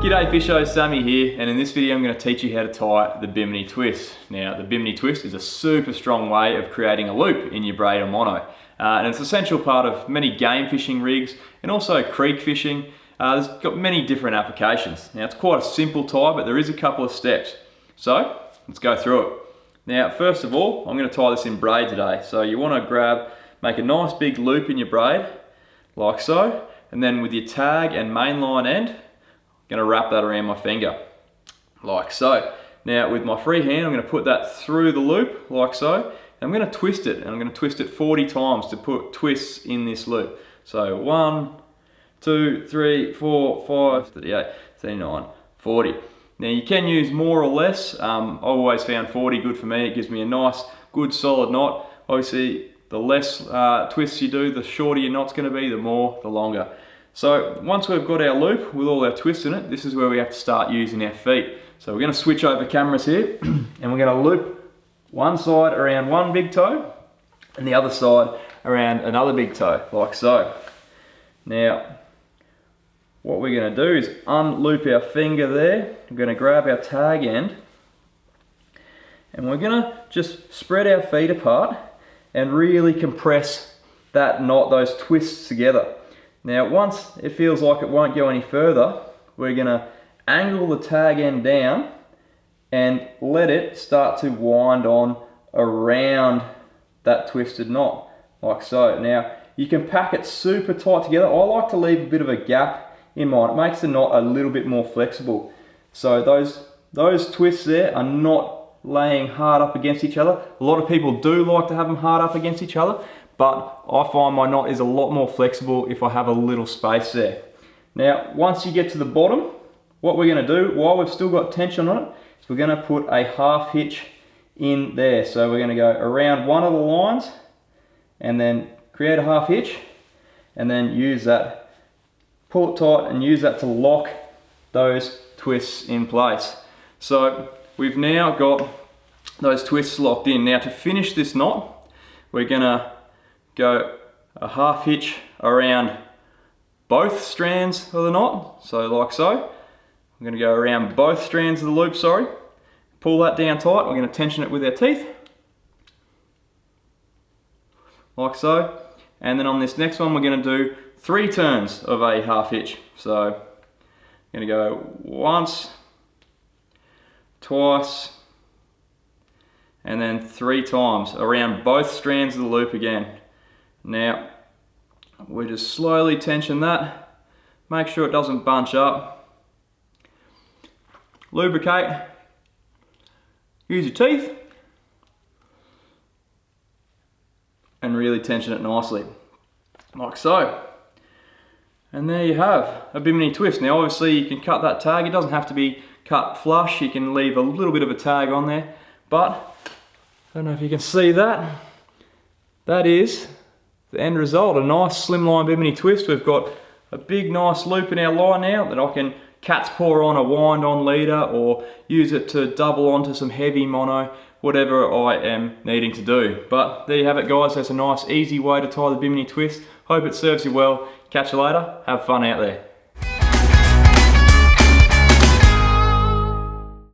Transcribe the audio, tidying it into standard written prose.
G'day Fisho, Sammy here, and in this video I'm going to teach you how to tie the Bimini twist. Now the Bimini twist is a super strong way of creating a loop in your braid or mono, and it's an essential part of many game fishing rigs and also creek fishing. It's got many different applications. Now it's quite a simple tie, but there is a couple of steps. So let's go through it. Now first of all, I'm going to tie this in braid today. So you want to make a nice big loop in your braid, like so, and then with your tag and mainline end, I'm going to wrap that around my finger, like so. Now with my free hand, I'm going to put that through the loop, like so, and I'm going to twist it, and I'm going to twist it 40 times to put twists in this loop. So 1, 2, 3, 4, 5, 38, 39, 40. Now you can use more or less. I've always found 40 good for me. It gives me a nice, good, solid knot. Obviously, the less twists you do, the shorter your knot's going to be, the more, the longer. So once we've got our loop with all our twists in it, this is where we have to start using our feet. So we're going to switch over cameras here and we're going to loop one side around one big toe and the other side around another big toe, like so. Now, what we're going to do is unloop our finger there. We're going to grab our tag end and we're going to just spread our feet apart and really compress that knot, those twists together. Now once it feels like it won't go any further, we're going to angle the tag end down and let it start to wind on around that twisted knot, like so. Now you can pack it super tight together. I like to leave a bit of a gap in mine. It makes the knot a little bit more flexible. So those twists there are not laying hard up against each other. A lot of people do like to have them hard up against each other, but I find my knot is a lot more flexible if I have a little space there. Now, once you get to the bottom, what we're going to do, while we've still got tension on it, is we're going to put a half hitch in there. So we're going to go around one of the lines and then create a half hitch and then use that, pull it tight and use that to lock those twists in place. So we've now got those twists locked in. Now to finish this knot, we're going to go a half hitch around both strands of the knot, so like so. I'm going to go around both strands of the loop, sorry. Pull that down tight. We're going to tension it with our teeth, like so. And then on this next one, we're going to do 3 turns of a half hitch. So I'm going to go once, twice, and then 3 times around both strands of the loop again. Now, we just slowly tension that, make sure it doesn't bunch up, lubricate, use your teeth, and really tension it nicely, like so. And there you have a Bimini twist. Now obviously you can cut that tag, it doesn't have to be cut flush, you can leave a little bit of a tag on there, but I don't know if you can see that. That is the end result, a nice slimline Bimini twist. We've got a big nice loop in our line now that I can cat's paw on a wind on leader or use it to double onto some heavy mono, whatever I am needing to do. But there you have it guys, that's a nice easy way to tie the Bimini twist. Hope it serves you well. Catch you later, have fun out there.